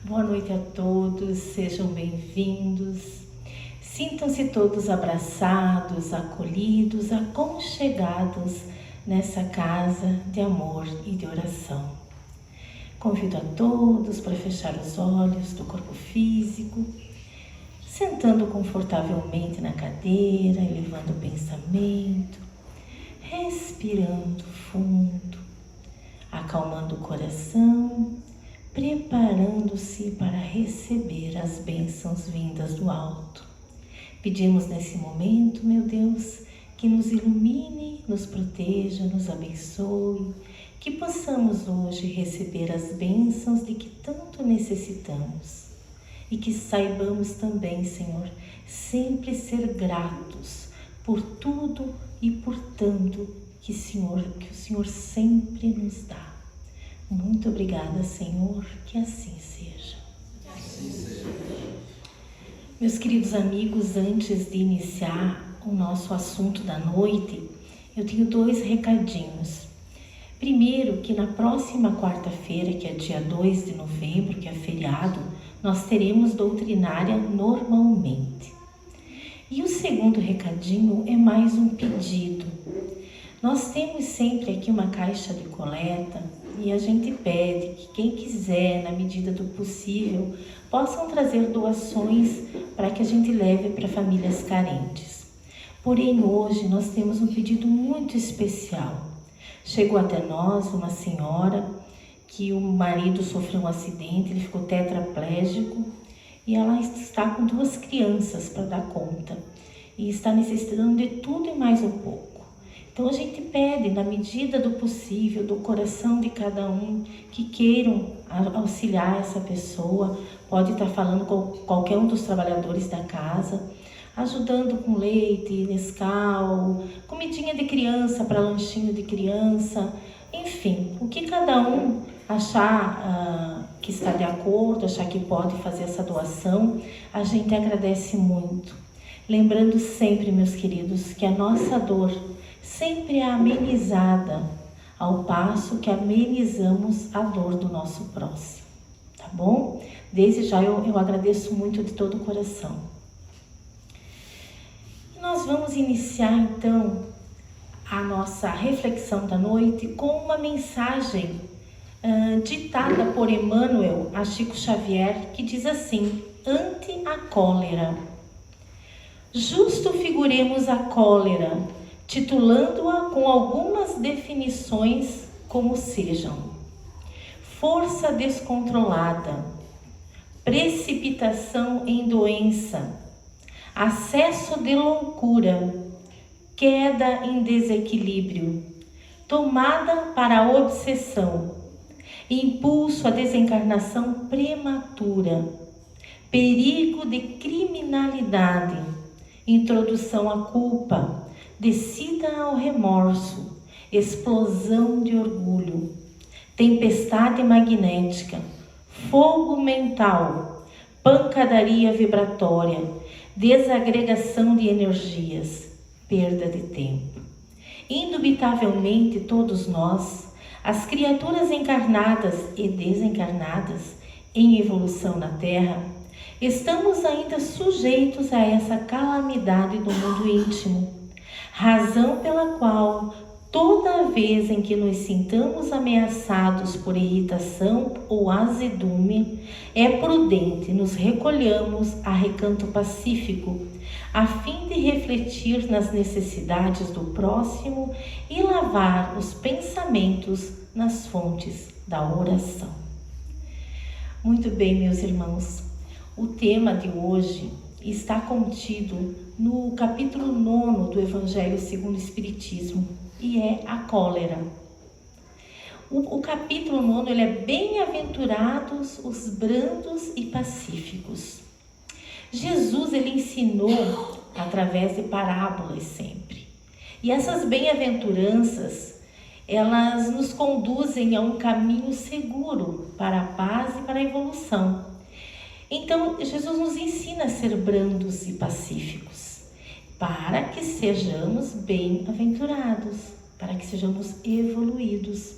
Boa noite a todos, sejam bem-vindos. Sintam-se todos abraçados, acolhidos, aconchegados nessa casa de amor e de oração. Convido a todos para fechar os olhos do corpo físico, sentando confortavelmente na cadeira, elevando o pensamento, respirando fundo, acalmando o coração, preparando-se para receber as bênçãos vindas do alto. Pedimos nesse momento, meu Deus, que nos ilumine, nos proteja, nos abençoe, que possamos hoje receber as bênçãos de que tanto necessitamos e que saibamos também, Senhor, sempre ser gratos por tudo e por tanto que o Senhor sempre nos dá. Muito obrigada, Senhor, que assim seja. Assim seja. Meus queridos amigos, antes de iniciar o nosso assunto da noite, eu tenho 2 recadinhos. Primeiro, que na próxima quarta-feira, que é dia 2 de novembro, que é feriado, nós teremos doutrinária normalmente. E o segundo recadinho é mais um pedido. Nós temos sempre aqui uma caixa de coleta e a gente pede que quem quiser, na medida do possível, possam trazer doações para que a gente leve para famílias carentes. Porém, hoje nós temos um pedido muito especial. Chegou até nós uma senhora que o marido sofreu um acidente, ele ficou tetraplégico e ela está com 2 crianças para dar conta e está necessitando de tudo e mais um pouco. Então a gente pede, na medida do possível, do coração de cada um, que queiram auxiliar essa pessoa. Pode estar falando com qualquer um dos trabalhadores da casa, ajudando com leite, Nescau, comidinha de criança para lanchinho de criança, enfim, o que cada um achar que está de acordo, achar que pode fazer essa doação, a gente agradece muito. Lembrando sempre, meus queridos, que a nossa dor sempre é amenizada ao passo que amenizamos a dor do nosso próximo, tá bom? Desde já eu agradeço muito de todo o coração. E nós vamos iniciar então a nossa reflexão da noite com uma mensagem ditada por Emmanuel a Chico Xavier, que diz assim: ante a cólera. Justo figuremos a cólera, titulando-a com algumas definições como sejam: força descontrolada, precipitação em doença, acesso de loucura, queda em desequilíbrio, tomada para a obsessão, impulso à desencarnação prematura, perigo de criminalidade, introdução à culpa, descida ao remorso, explosão de orgulho, tempestade magnética, fogo mental, pancadaria vibratória, desagregação de energias, perda de tempo. Indubitavelmente todos nós, as criaturas encarnadas e desencarnadas em evolução na Terra, estamos ainda sujeitos a essa calamidade do mundo íntimo, razão pela qual, toda vez em que nos sintamos ameaçados por irritação ou azedume, é prudente nos recolhamos a recanto pacífico, a fim de refletir nas necessidades do próximo e lavar os pensamentos nas fontes da oração. Muito bem, meus irmãos, o tema de hoje está contido no capítulo 9 do Evangelho segundo o Espiritismo, e é a cólera. O capítulo 9, ele é bem-aventurados os brandos e pacíficos. Jesus, ele ensinou através de parábolas sempre. E essas bem-aventuranças, elas nos conduzem a um caminho seguro para a paz e para a evolução. Então, Jesus nos ensina a ser brandos e pacíficos, para que sejamos bem-aventurados, para que sejamos evoluídos.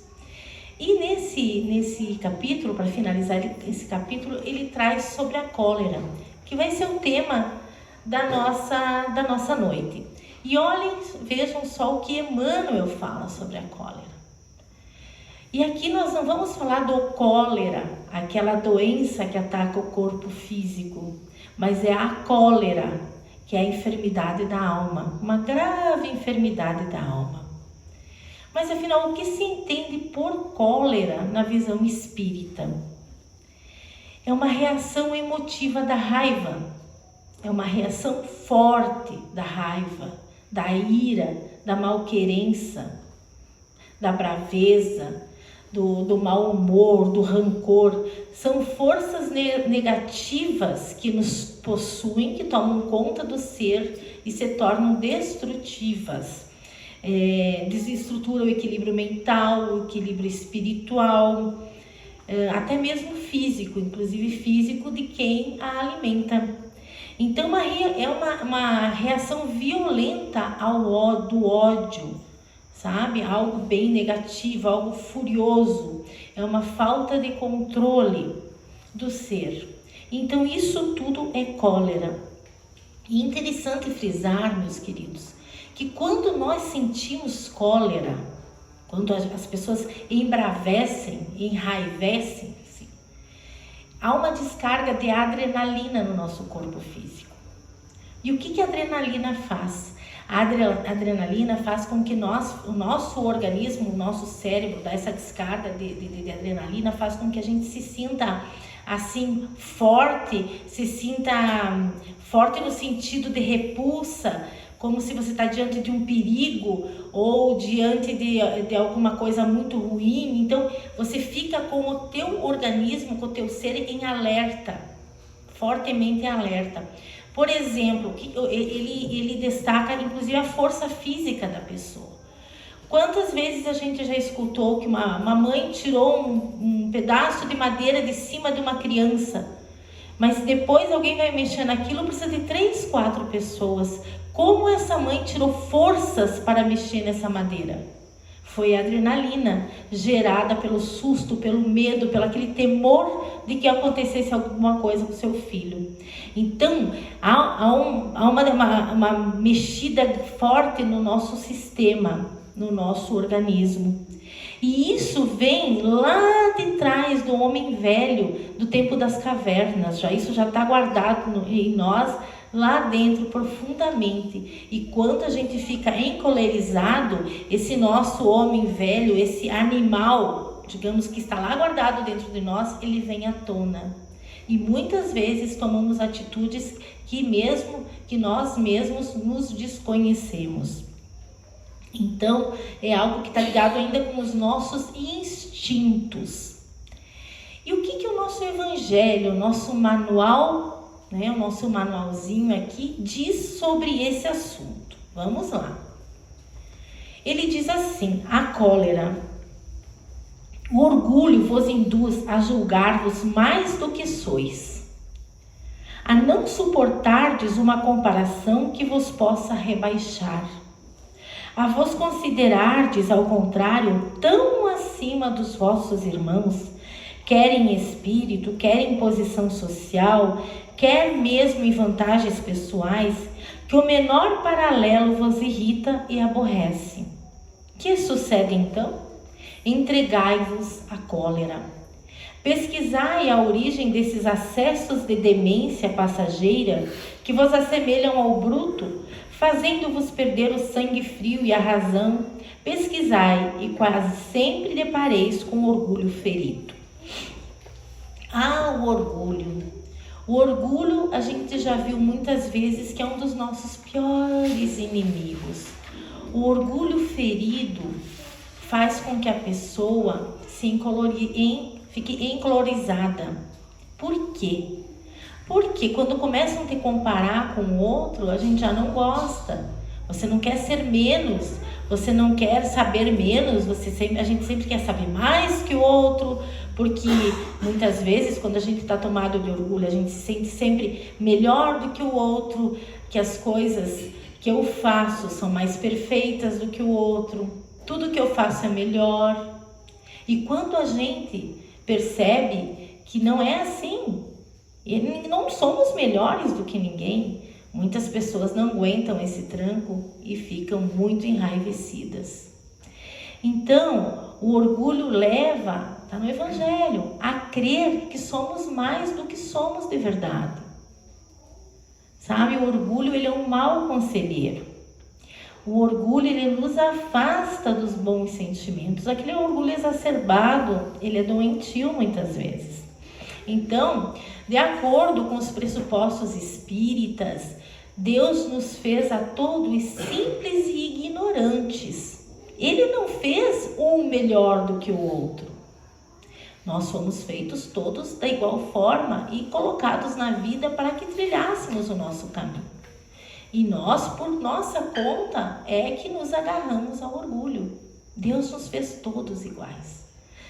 E nesse capítulo, para finalizar esse capítulo, ele traz sobre a cólera, que vai ser o tema da nossa noite. E olhem, vejam só o que Emmanuel fala sobre a cólera. E aqui nós não vamos falar do cólera, aquela doença que ataca o corpo físico, mas é a cólera, que é a enfermidade da alma, uma grave enfermidade da alma. Mas afinal, o que se entende por cólera na visão espírita? É uma reação emotiva da raiva, é uma reação forte da raiva, da ira, da malquerença, da braveza, do mau humor, do rancor. São forças negativas que nos possuem, que tomam conta do ser e se tornam destrutivas. Desestrutura o equilíbrio mental, o equilíbrio espiritual, até mesmo físico, inclusive físico de quem a alimenta. Então é uma reação violenta do ódio, sabe? Algo bem negativo, algo furioso, é uma falta de controle do ser. Então isso tudo é cólera. E interessante frisar, meus queridos, que quando nós sentimos cólera, quando as pessoas embravecem, enraivecem-se, há uma descarga de adrenalina no nosso corpo físico. E o que a adrenalina faz? A adrenalina faz com que o nosso organismo, o nosso cérebro, dá essa descarga de adrenalina, faz com que a gente se sinta assim forte, se sinta forte no sentido de repulsa, como se você está diante de um perigo ou diante de alguma coisa muito ruim. Então você fica com o teu organismo, com o teu ser em alerta, fortemente em alerta. Por exemplo, ele destaca inclusive a força física da pessoa. Quantas vezes a gente já escutou que uma mãe tirou um pedaço de madeira de cima de uma criança, mas depois alguém vai mexer naquilo, precisa de 3, 4 pessoas. Como essa mãe tirou forças para mexer nessa madeira? Foi a adrenalina gerada pelo susto, pelo medo, pelo aquele temor de que acontecesse alguma coisa com seu filho. Então, há uma mexida forte no nosso sistema, no nosso organismo. E isso vem lá de trás do homem velho, do tempo das cavernas. Isso já está guardado em nós, lá dentro profundamente. E quando a gente fica encolerizado, esse nosso homem velho, esse animal, digamos que está lá guardado dentro de nós, ele vem à tona. E muitas vezes tomamos atitudes que nós mesmos nos desconhecemos. Então, é algo que está ligado ainda com os nossos instintos. E o que o nosso evangelho, o nosso manual, o nosso manualzinho aqui, diz sobre esse assunto? Vamos lá. Ele diz assim: a cólera, o orgulho vos induz a julgar-vos mais do que sois, a não suportardes uma comparação que vos possa rebaixar, a vos considerardes, ao contrário, tão acima dos vossos irmãos, quer em espírito, quer em posição social, quer mesmo em vantagens pessoais, que o menor paralelo vos irrita e aborrece. Que sucede então? Entregai-vos à cólera. Pesquisai a origem desses acessos de demência passageira que vos assemelham ao bruto, fazendo-vos perder o sangue frio e a razão. Pesquisai e quase sempre depareis com o orgulho ferido. O orgulho. O orgulho a gente já viu muitas vezes que é um dos nossos piores inimigos. O orgulho ferido faz com que a pessoa fique encolorizada. Por quê? Porque quando começam a te comparar com o outro, a gente já não gosta. Você não quer ser menos, você não quer saber menos, a gente sempre quer saber mais que o outro, porque muitas vezes quando a gente está tomado de orgulho, a gente se sente sempre melhor do que o outro, que as coisas que eu faço são mais perfeitas do que o outro, tudo que eu faço é melhor. E quando a gente percebe que não é assim, e não somos melhores do que ninguém, muitas pessoas não aguentam esse tranco e ficam muito enraivecidas. Então, o orgulho leva, está no Evangelho, a crer que somos mais do que somos de verdade. Sabe, o orgulho ele é um mau conselheiro. O orgulho ele nos afasta dos bons sentimentos. Aquele orgulho exacerbado, ele é doentio muitas vezes. Então, de acordo com os pressupostos espíritas, Deus nos fez a todos simples e ignorantes. Ele não fez um melhor do que o outro. Nós fomos feitos todos da igual forma e colocados na vida para que trilhássemos o nosso caminho. E nós, por nossa conta, é que nos agarramos ao orgulho. Deus nos fez todos iguais.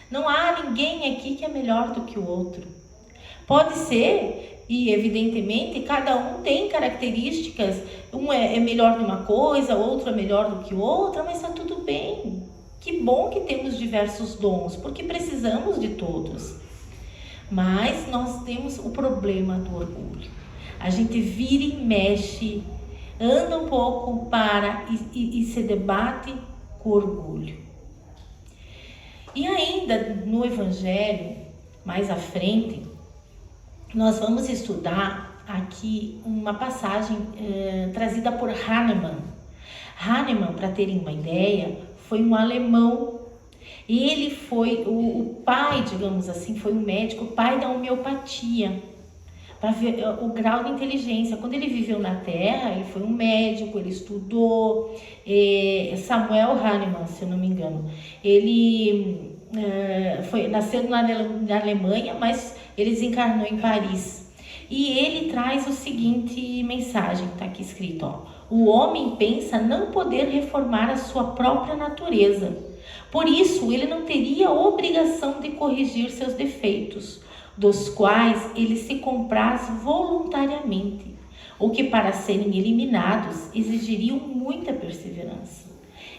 Não há ninguém aqui que é melhor do que o outro. Pode ser, e evidentemente, cada um tem características. Um é melhor de uma coisa, outro é melhor do que o outro, mas está tudo bem. Que bom que temos diversos dons, porque precisamos de todos. Mas nós temos o problema do orgulho. A gente vira e mexe, anda um pouco, para e se debate com orgulho. E ainda no Evangelho, mais à frente, nós vamos estudar aqui uma passagem trazida por Hahnemann. Hahnemann, para terem uma ideia, foi um alemão. Ele foi o pai, digamos assim, foi um médico, pai da homeopatia, para ver o grau de inteligência. Quando ele viveu na Terra, ele foi um médico, ele estudou. Samuel Hahnemann, se eu não me engano, ele nasceu na Alemanha, mas ele desencarnou em Paris. E ele traz o seguinte mensagem, está aqui escrito, ó: o homem pensa não poder reformar a sua própria natureza. Por isso, ele não teria obrigação de corrigir seus defeitos, dos quais ele se compraz voluntariamente, o que para serem eliminados exigiriam muita perseverança.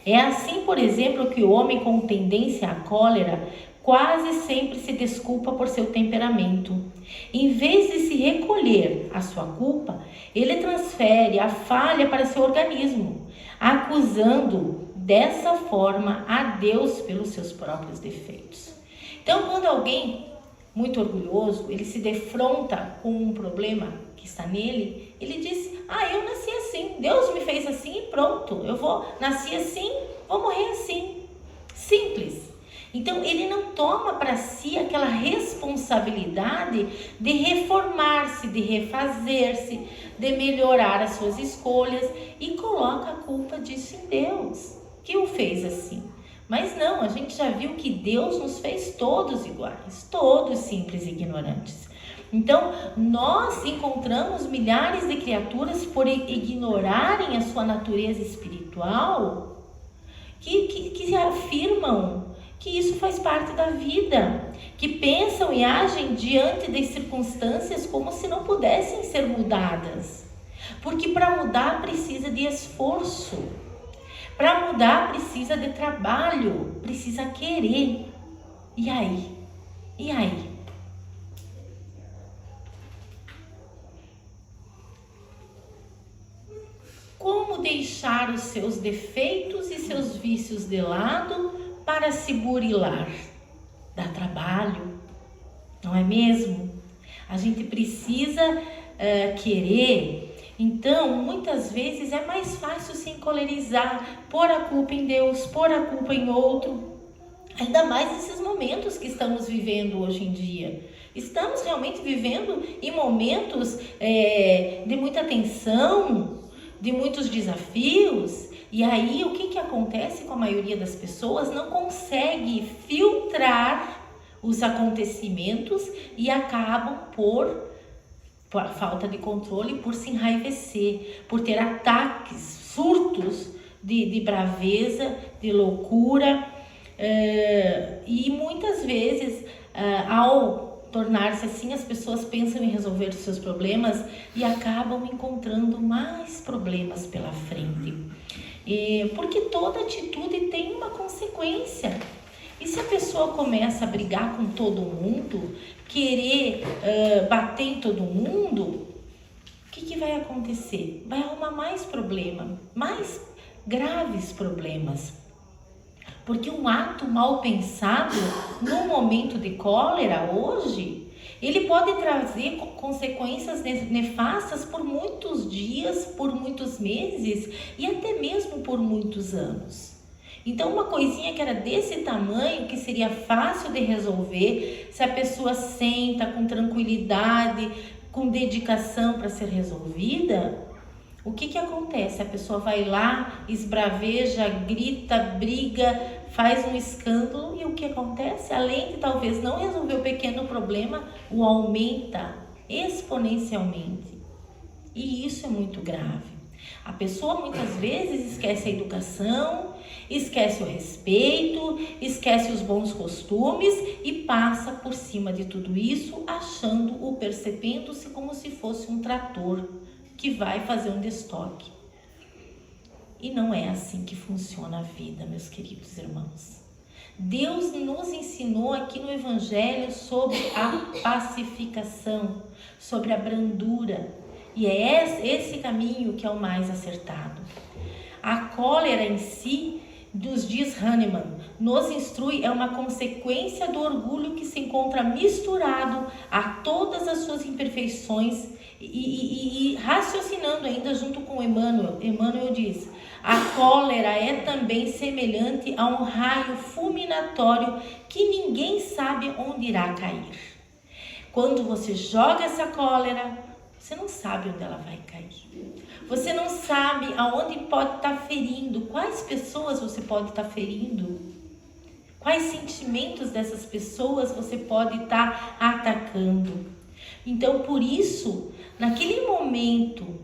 É assim, por exemplo, que o homem com tendência à cólera quase sempre se desculpa por seu temperamento. Em vez de se recolher à sua culpa, ele transfere a falha para seu organismo, acusando dessa forma a Deus pelos seus próprios defeitos. Então, quando alguém muito orgulhoso, ele se defronta com um problema que está nele, ele diz: eu nasci assim, Deus me fez assim e pronto, nasci assim, vou morrer assim. Simples. Então, ele não toma para si aquela responsabilidade de reformar-se, de refazer-se, de melhorar as suas escolhas e coloca a culpa disso em Deus, que o fez assim. Mas não, a gente já viu que Deus nos fez todos iguais, todos simples e ignorantes. Então, nós encontramos milhares de criaturas por ignorarem a sua natureza espiritual, que afirmam que isso faz parte da vida, que pensam e agem diante das circunstâncias como se não pudessem ser mudadas. Porque para mudar precisa de esforço. Para mudar precisa de trabalho, precisa querer. E aí? E aí? Como deixar os seus defeitos e seus vícios de lado para se burilar? Dá trabalho, não é mesmo? A gente precisa querer. Então, muitas vezes é mais fácil se encolerizar, pôr a culpa em Deus, pôr a culpa em outro. Ainda mais nesses momentos que estamos vivendo hoje em dia. Estamos realmente vivendo em momentos de muita tensão, de muitos desafios. E aí, o que acontece com a maioria das pessoas? Não consegue filtrar os acontecimentos e acabam por falta de controle, por se enraivecer, por ter ataques, surtos de braveza, de loucura. E muitas vezes, ao tornar-se assim, as pessoas pensam em resolver os seus problemas e acabam encontrando mais problemas pela frente. Porque toda atitude tem uma consequência. E se a pessoa começa a brigar com todo mundo, querer bater em todo mundo, o que vai acontecer? Vai arrumar mais problema, mais graves problemas. Porque um ato mal pensado, num momento de cólera, hoje, ele pode trazer consequências nefastas por muitos dias, por muitos meses e até mesmo por muitos anos. Então, uma coisinha que era desse tamanho, que seria fácil de resolver, se a pessoa senta com tranquilidade, com dedicação para ser resolvida, o que acontece? A pessoa vai lá, esbraveja, grita, briga, faz um escândalo e o que acontece? Além de talvez não resolver o pequeno problema, o aumenta exponencialmente. E isso é muito grave. A pessoa muitas vezes esquece a educação, esquece o respeito, esquece os bons costumes e passa por cima de tudo isso, achando ou percebendo-se como se fosse um trator que vai fazer um destoque. E não é assim que funciona a vida, meus queridos irmãos. Deus nos ensinou aqui no Evangelho sobre a pacificação, sobre a brandura. E é esse caminho que é o mais acertado. A cólera em si, nos diz Hahnemann, nos instrui, é uma consequência do orgulho que se encontra misturado a todas as suas imperfeições e raciocinando ainda junto com Emmanuel. Emmanuel diz, a cólera é também semelhante a um raio fulminatório que ninguém sabe onde irá cair. Quando você joga essa cólera, você não sabe onde ela vai cair. Você não sabe aonde pode estar ferindo, quais pessoas você pode estar ferindo, quais sentimentos dessas pessoas você pode estar atacando. Então, por isso, naquele momento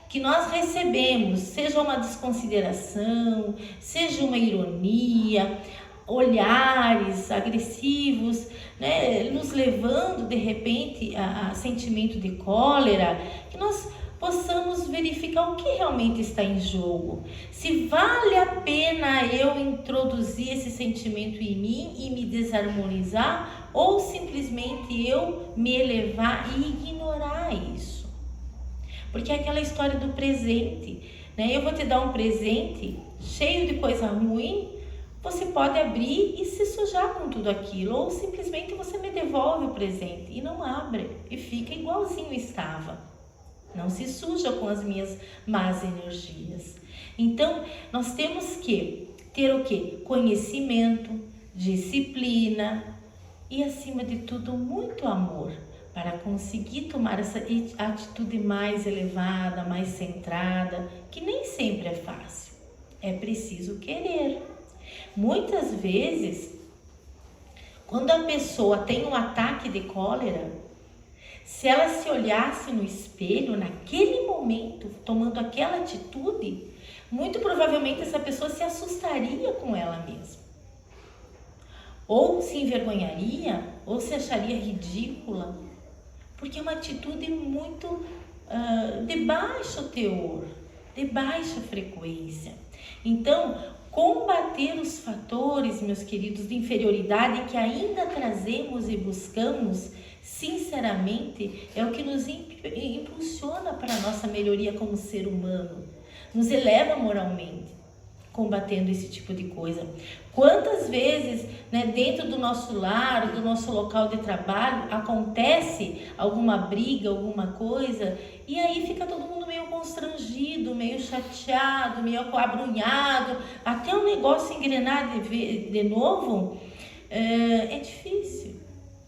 que nós recebemos, seja uma desconsideração, seja uma ironia, olhares agressivos, né, nos levando de repente a sentimento de cólera, que nós possamos verificar o que realmente está em jogo. Se vale a pena eu introduzir esse sentimento em mim e me desarmonizar, ou simplesmente eu me elevar e ignorar isso. Porque é aquela história do presente, né? Eu vou te dar um presente cheio de coisa ruim, você pode abrir e se sujar com tudo aquilo, ou simplesmente você me devolve o presente e não abre e fica igualzinho estava. Não se suja com as minhas más energias. Então, nós temos que ter o quê? Conhecimento, disciplina e, acima de tudo, muito amor para conseguir tomar essa atitude mais elevada, mais centrada, que nem sempre é fácil. É preciso querer. Muitas vezes, quando a pessoa tem um ataque de cólera, se ela se olhasse no espelho, naquele momento, tomando aquela atitude, muito provavelmente essa pessoa se assustaria com ela mesma. Ou se envergonharia, ou se acharia ridícula, porque é uma atitude muito de baixo teor, de baixa frequência. Então, combater os fatores, meus queridos, de inferioridade que ainda trazemos e buscamos, sinceramente, é o que nos impulsiona para a nossa melhoria como ser humano, nos eleva moralmente, combatendo esse tipo de coisa. Quantas vezes, né, dentro do nosso lar, do nosso local de trabalho, acontece alguma briga, alguma coisa, e aí fica todo mundo meio constrangido, meio chateado, meio acabrunhado, até o negócio engrenar de novo, é difícil,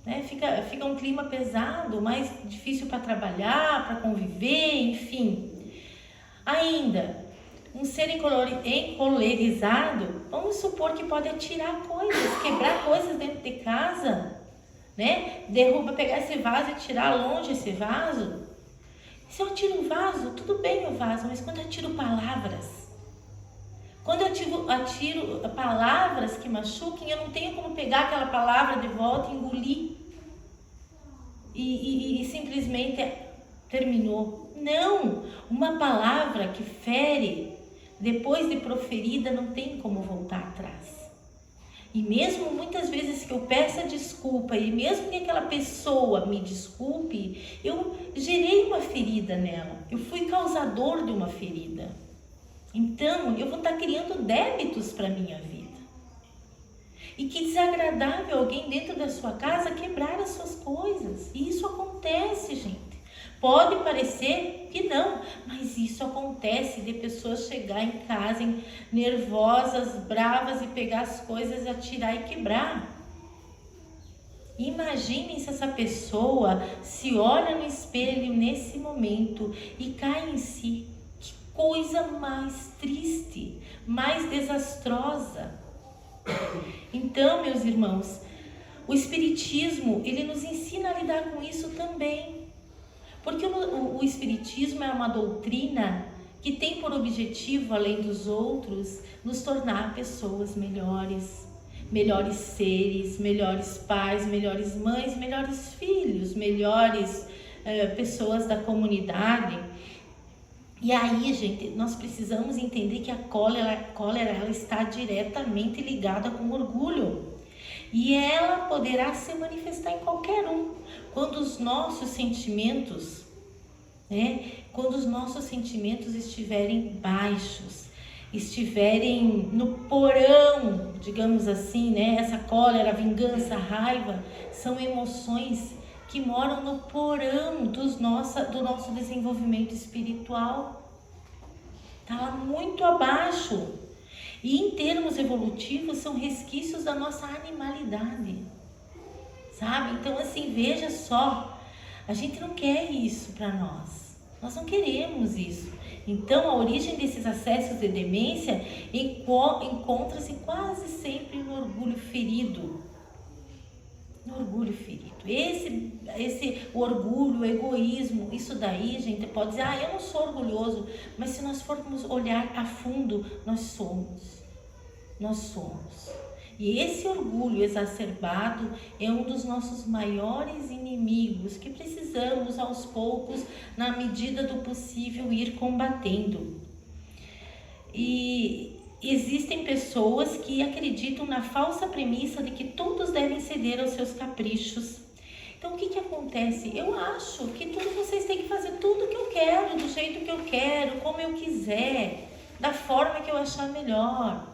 né? Fica um clima pesado, mais difícil para trabalhar, para conviver, enfim. Ainda, um ser encolerizado, vamos supor que pode atirar coisas, quebrar coisas dentro de casa, né? Pegar esse vaso e tirar longe esse vaso. Se eu tiro um vaso, tudo bem o vaso, mas quando eu tiro palavras, quando eu atiro palavras que machuquem, eu não tenho como pegar aquela palavra de volta e engolir e simplesmente terminou. Não, uma palavra que fere, depois de proferida, não tem como voltar atrás. E mesmo muitas vezes que eu peça desculpa, e mesmo que aquela pessoa me desculpe, eu gerei uma ferida nela. Eu fui causador de uma ferida. Então, eu vou estar criando débitos para a minha vida. E que desagradável alguém dentro da sua casa quebrar as suas coisas. E isso acontece, gente. Pode parecer que não, mas isso acontece de pessoas chegar em casa nervosas, bravas e pegar as coisas, atirar e quebrar. Imaginem se essa pessoa se olha no espelho nesse momento e cai em si. Que coisa mais triste, mais desastrosa. Então, meus irmãos, o Espiritismo, ele nos ensina a lidar com isso também. Porque o Espiritismo é uma doutrina que tem por objetivo, além dos outros, nos tornar pessoas melhores, melhores seres, melhores pais, melhores mães, melhores filhos, melhores pessoas da comunidade. E aí, gente, nós precisamos entender que a cólera ela está diretamente ligada com o orgulho. E ela poderá se manifestar em qualquer um. Quando os nossos sentimentos, estiverem baixos, estiverem no porão, digamos assim, essa cólera, a vingança, a raiva, são emoções que moram no porão do nosso desenvolvimento espiritual. Está lá muito abaixo. E em termos evolutivos, são resquícios da nossa animalidade. Sabe? Então, assim, veja só, a gente não quer isso para nós. Nós não queremos isso. Então, a origem desses acessos de demência encontra-se quase sempre no orgulho ferido. No orgulho ferido. Esse orgulho, o egoísmo, isso daí, gente, pode dizer, eu não sou orgulhoso. Mas se nós formos olhar a fundo, nós somos. Nós somos. E esse orgulho exacerbado é um dos nossos maiores inimigos que precisamos aos poucos, na medida do possível, ir combatendo. E existem pessoas que acreditam na falsa premissa de que todos devem ceder aos seus caprichos. Então o que acontece? Eu acho que vocês têm que fazer tudo que eu quero, do jeito que eu quero, como eu quiser, da forma que eu achar melhor.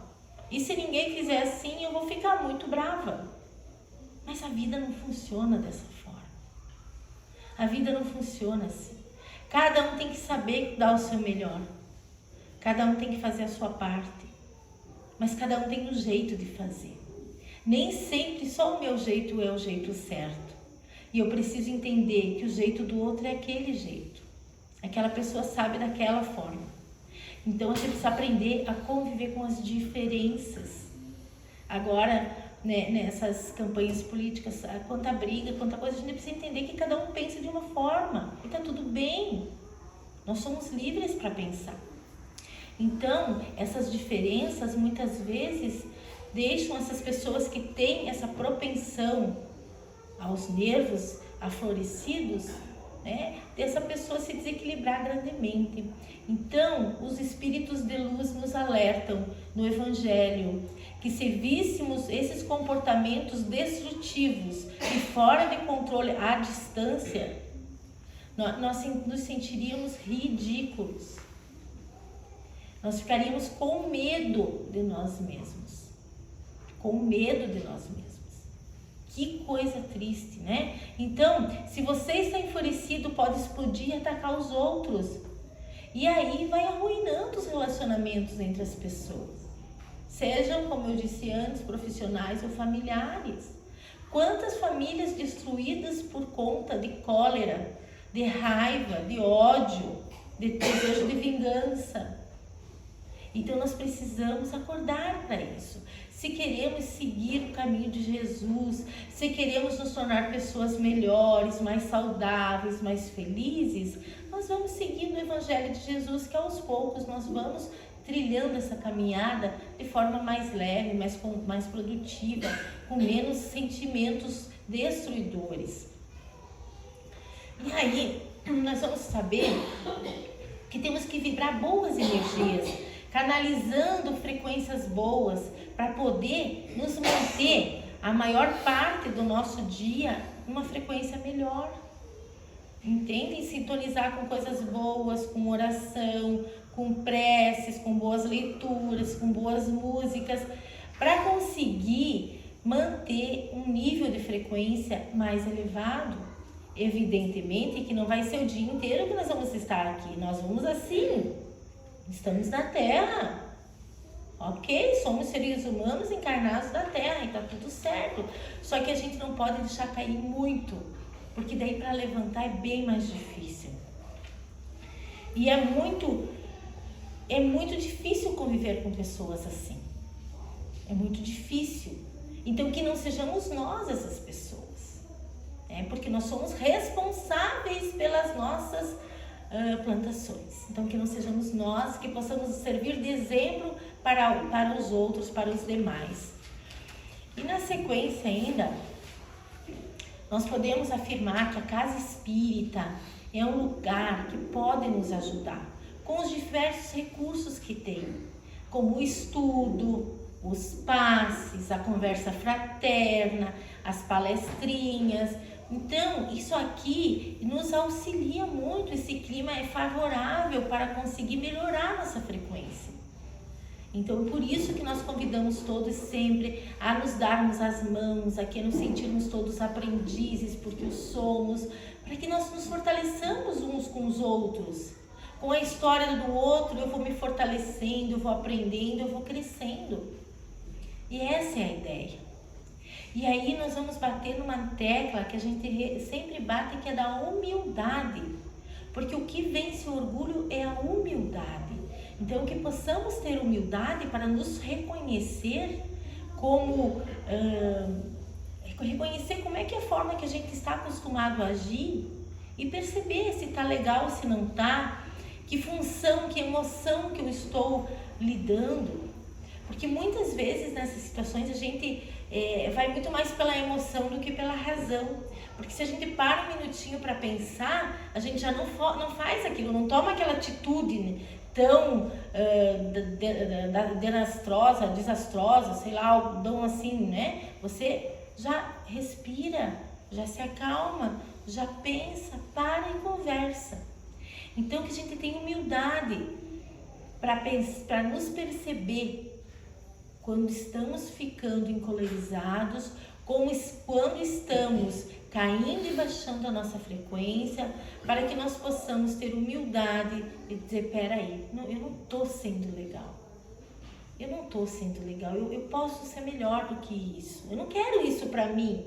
E se ninguém fizer assim, eu vou ficar muito brava. Mas a vida não funciona dessa forma. A vida não funciona assim. Cada um tem que saber dar o seu melhor. Cada um tem que fazer a sua parte. Mas cada um tem um jeito de fazer. Nem sempre só o meu jeito é o jeito certo. E eu preciso entender que o jeito do outro é aquele jeito. Aquela pessoa sabe daquela forma. Então, a gente precisa aprender a conviver com as diferenças. Agora, nessas campanhas políticas, quanta briga, quanta coisa, a gente precisa entender que cada um pensa de uma forma. E tá tudo bem. Nós somos livres para pensar. Então, essas diferenças, muitas vezes, deixam essas pessoas que têm essa propensão aos nervos aflorecidos, dessa pessoa se desequilibrar grandemente. Então, os espíritos de luz nos alertam no Evangelho que se víssemos esses comportamentos destrutivos e fora de controle à distância, nós nos sentiríamos ridículos. Nós ficaríamos com medo de nós mesmos. Com medo de nós mesmos. Que coisa triste, né? Então, se você está enfurecido, pode explodir e atacar os outros. E aí vai arruinando os relacionamentos entre as pessoas. Sejam, como eu disse antes, profissionais ou familiares. Quantas famílias destruídas por conta de cólera, de raiva, de ódio, de desejo de vingança. Então nós precisamos acordar para isso. Se queremos seguir o caminho de Jesus, se queremos nos tornar pessoas melhores, mais saudáveis, mais felizes, nós vamos seguir o Evangelho de Jesus, que aos poucos nós vamos trilhando essa caminhada de forma mais leve, mais produtiva, com menos sentimentos destruidores. E aí, nós vamos saber que temos que vibrar boas energias, canalizando frequências boas para poder nos manter a maior parte do nosso dia numa frequência melhor. Entendem? Sintonizar com coisas boas, com oração, com preces, com boas leituras, com boas músicas, para conseguir manter um nível de frequência mais elevado. Evidentemente que não vai ser o dia inteiro que nós vamos estar aqui, nós vamos assim, estamos na Terra, ok? Somos seres humanos encarnados na Terra e tá tudo certo, só que a gente não pode deixar cair muito, porque daí para levantar é bem mais difícil. E é muito difícil conviver com pessoas assim, é muito difícil. Então que não sejamos nós essas pessoas. Porque nós somos responsáveis pelas nossas plantações. Então que não sejamos nós, que possamos servir de exemplo para os outros, para os demais. E na sequência ainda, nós podemos afirmar que a casa espírita é um lugar que pode nos ajudar com os diversos recursos que tem, como o estudo, os passes, a conversa fraterna, as palestrinhas. Então, isso aqui nos auxilia muito, esse clima é favorável para conseguir melhorar nossa frequência. Então, por isso que nós convidamos todos sempre a nos darmos as mãos, a que nos sentirmos todos aprendizes, porque o somos, para que nós nos fortaleçamos uns com os outros. Com a história do outro, eu vou me fortalecendo, eu vou aprendendo, eu vou crescendo. E essa é a ideia. E aí nós vamos bater numa tecla que a gente sempre bate, que é da humildade. Porque o que vence o orgulho é a humildade. Então que possamos ter humildade para nos reconhecer como... reconhecer como é que é a forma que a gente está acostumado a agir e perceber se está legal, se não está, que função, que emoção que eu estou lidando. Porque muitas vezes nessas situações a gente vai muito mais pela emoção do que pela razão. Porque se a gente para um minutinho para pensar, a gente já não faz aquilo, não toma aquela atitude tão desastrosa, sei lá, tão assim, né? Você já respira, já se acalma, já pensa, para e conversa. Então que a gente tenha humildade para nos perceber quando estamos ficando encolerizados, quando estamos caindo e baixando a nossa frequência, para que nós possamos ter humildade e dizer, peraí, eu não estou sendo legal. Eu não estou sendo legal, eu posso ser melhor do que isso. Eu não quero isso para mim.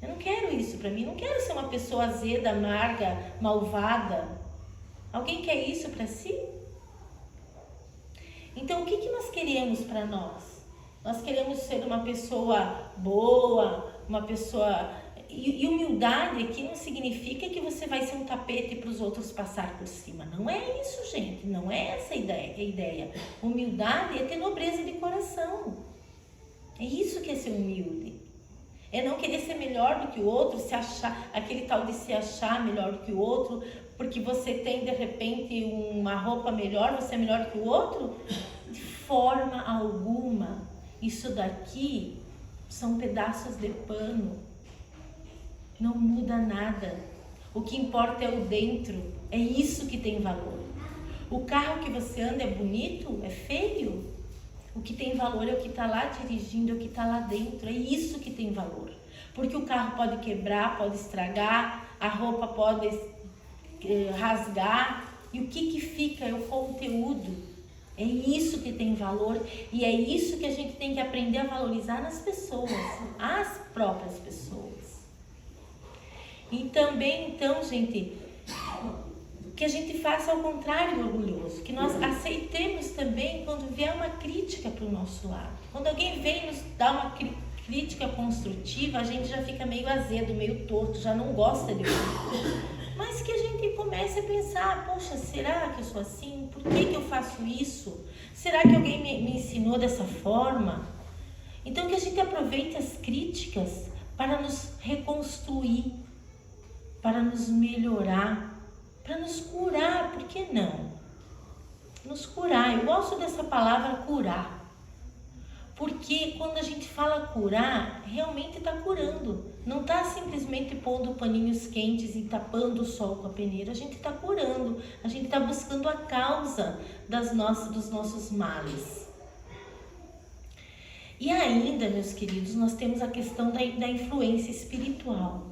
Eu não quero isso para mim, eu não quero ser uma pessoa azeda, amarga, malvada. Alguém quer isso para si? Então, o que nós queremos para nós? Nós queremos ser uma pessoa boa, uma pessoa... E humildade aqui não significa que você vai ser um tapete para os outros passar por cima. Não é isso, gente. Não é essa a ideia. Humildade é ter nobreza de coração. É isso que é ser humilde. É não querer ser melhor do que o outro, se achar, aquele tal de se achar melhor do que o outro, porque você tem de repente uma roupa melhor, você é melhor que o outro. De forma alguma. Isso daqui são pedaços de pano. Não muda nada. O que importa é o dentro. É isso que tem valor. O carro que você anda é bonito? É feio? O que tem valor é o que está lá dirigindo, é o que está lá dentro. É isso que tem valor. Porque o carro pode quebrar, pode estragar, a roupa pode rasgar. E o que fica é o conteúdo. É isso que tem valor. E é isso que a gente tem que aprender a valorizar nas pessoas. As próprias pessoas. E também, então, gente, que a gente faça ao contrário do orgulhoso, que nós aceitemos também quando vier uma crítica para o nosso lado. Quando alguém vem nos dar uma crítica construtiva, a gente já fica meio azedo, meio torto, já não gosta de ouvir. Mas que a gente comece a pensar, poxa, será que eu sou assim? Por que eu faço isso? Será que alguém me ensinou dessa forma? Então que a gente aproveite as críticas para nos reconstruir, para nos melhorar, para nos curar, por que não? Nos curar, eu gosto dessa palavra curar. Porque quando a gente fala curar, realmente está curando. Não está simplesmente pondo paninhos quentes e tapando o sol com a peneira. A gente está curando, a gente está buscando a causa dos nossos males. E ainda, meus queridos, nós temos a questão da influência espiritual.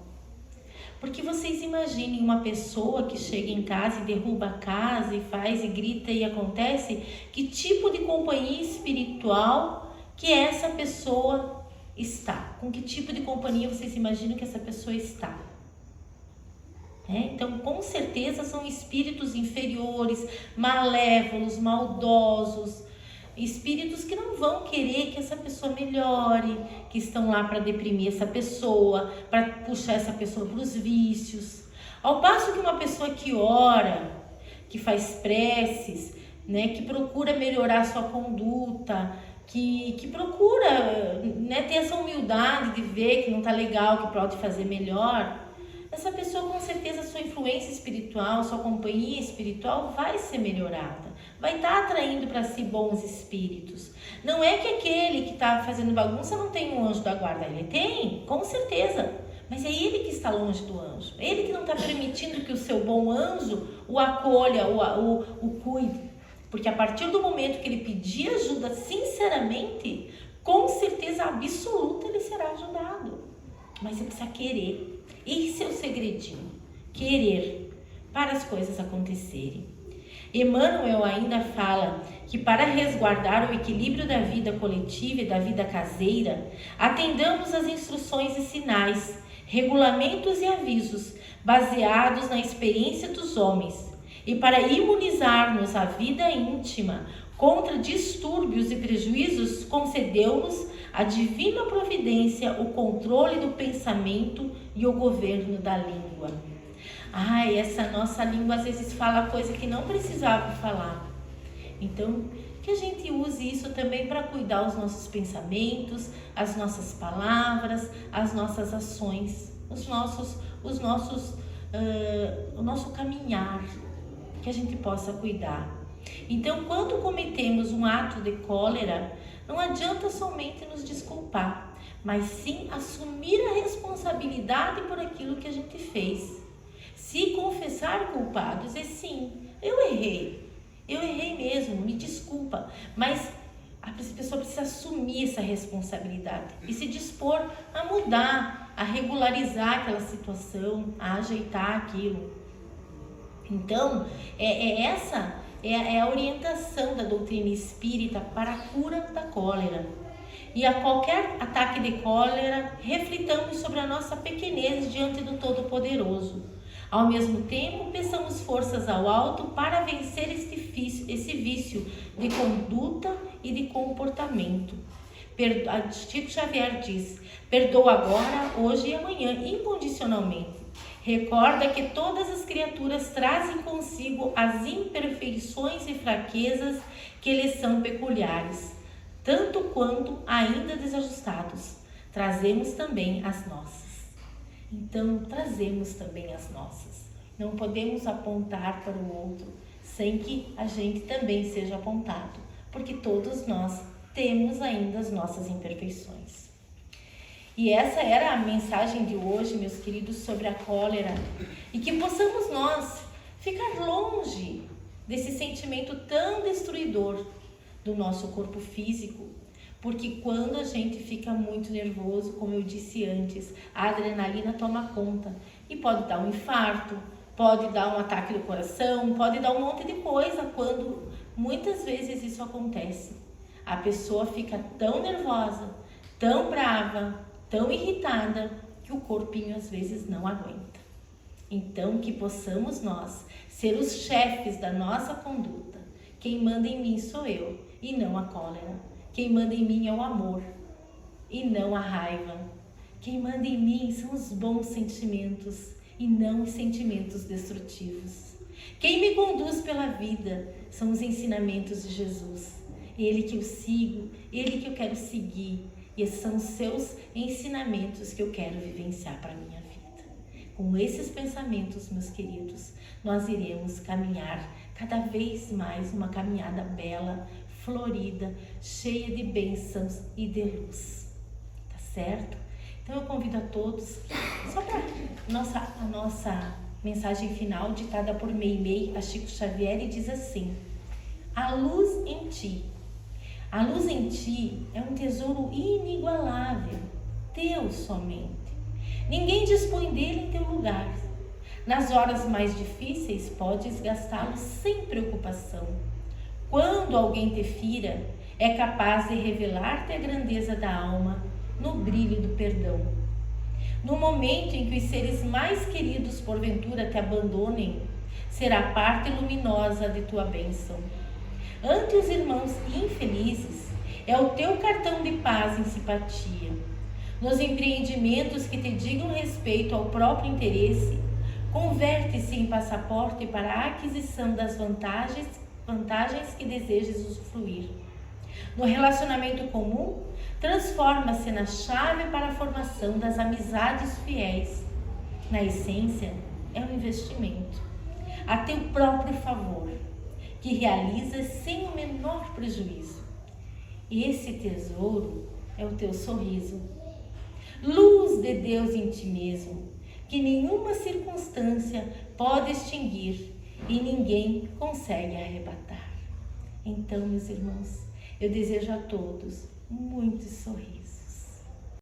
Porque vocês imaginem uma pessoa que chega em casa e derruba a casa e faz e grita e acontece, que tipo de companhia espiritual que essa pessoa está? Com que tipo de companhia vocês imaginam que essa pessoa está? Então, com certeza são espíritos inferiores, malévolos, maldosos, espíritos que não vão querer que essa pessoa melhore, que estão lá para deprimir essa pessoa, para puxar essa pessoa para os vícios. Ao passo que uma pessoa que ora, que faz preces, né, que procura melhorar sua conduta, que procura, né, ter essa humildade de ver que não está legal, que pode fazer melhor, essa pessoa, com certeza, sua influência espiritual, sua companhia espiritual vai ser melhorada. Vai estar atraindo para si bons espíritos. Não é que aquele que está fazendo bagunça não tem um anjo da guarda. Ele tem, com certeza. Mas é ele que está longe do anjo. É ele que não está permitindo que o seu bom anjo o acolha, o cuide. Porque a partir do momento que ele pedir ajuda sinceramente, com certeza absoluta ele será ajudado. Mas você precisa querer. Esse é o segredinho, querer para as coisas acontecerem. Emmanuel ainda fala que para resguardar o equilíbrio da vida coletiva e da vida caseira, atendamos às instruções e sinais, regulamentos e avisos baseados na experiência dos homens. E para imunizar-nos a vida íntima contra distúrbios e prejuízos, concedeu-nos a divina providência o controle do pensamento e o governo da língua. Essa nossa língua às vezes fala coisa que não precisava falar. Então, que a gente use isso também para cuidar os nossos pensamentos, as nossas palavras, as nossas ações, o nosso caminhar, que a gente possa cuidar. Então, quando cometemos um ato de cólera, não adianta somente nos desculpar, mas sim assumir a responsabilidade por aquilo que a gente fez. Se confessar culpados é sim, eu errei mesmo, me desculpa, mas a pessoa precisa assumir essa responsabilidade e se dispor a mudar, a regularizar aquela situação, a ajeitar aquilo. Então, essa é a orientação da doutrina espírita para a cura da cólera. E a qualquer ataque de cólera, reflitamos sobre a nossa pequenez diante do Todo-Poderoso. Ao mesmo tempo, peçamos forças ao alto para vencer esse vício de conduta e de comportamento. Chico Xavier diz: perdoa agora, hoje e amanhã, incondicionalmente. Recorda que todas as criaturas trazem consigo as imperfeições e fraquezas que lhes são peculiares, tanto quanto ainda desajustados. Trazemos também as nossas. Então, trazemos também as nossas. Não podemos apontar para o outro sem que a gente também seja apontado, porque todos nós temos ainda as nossas imperfeições. E essa era a mensagem de hoje, meus queridos, sobre a cólera. E que possamos nós ficar longe desse sentimento tão destruidor do nosso corpo físico. Porque quando a gente fica muito nervoso, como eu disse antes, a adrenalina toma conta. E pode dar um infarto, pode dar um ataque do coração, pode dar um monte de coisa quando muitas vezes isso acontece. A pessoa fica tão nervosa, tão brava, tão irritada, que o corpinho às vezes não aguenta. Então, que possamos nós ser os chefes da nossa conduta. Quem manda em mim sou eu, e não a cólera. Quem manda em mim é o amor, e não a raiva. Quem manda em mim são os bons sentimentos, e não os sentimentos destrutivos. Quem me conduz pela vida são os ensinamentos de Jesus. Ele que eu sigo, ele que eu quero seguir. E esses são os seus ensinamentos que eu quero vivenciar para a minha vida. Com esses pensamentos, meus queridos, nós iremos caminhar cada vez mais uma caminhada bela, florida, cheia de bênçãos e de luz. Tá certo? Então eu convido a todos, só para a nossa mensagem final, ditada por Meimei a Chico Xavier, e diz assim: a luz em ti. A luz em ti é um tesouro inigualável, teu somente. Ninguém dispõe dele em teu lugar. Nas horas mais difíceis, podes gastá-lo sem preocupação. Quando alguém te fira, é capaz de revelar-te a grandeza da alma no brilho do perdão. No momento em que os seres mais queridos porventura te abandonem, será a parte luminosa de tua bênção. Ante os irmãos infelizes, é o teu cartão de paz e simpatia. Nos empreendimentos que te digam respeito ao próprio interesse, converte-se em passaporte para a aquisição das vantagens que desejes usufruir. No relacionamento comum, transforma-se na chave para a formação das amizades fiéis. Na essência, é um investimento a teu próprio favor, que realizas sem o menor prejuízo. E esse tesouro é o teu sorriso. Luz de Deus em ti mesmo, que nenhuma circunstância pode extinguir e ninguém consegue arrebatar. Então, meus irmãos, eu desejo a todos muitos sorrisos.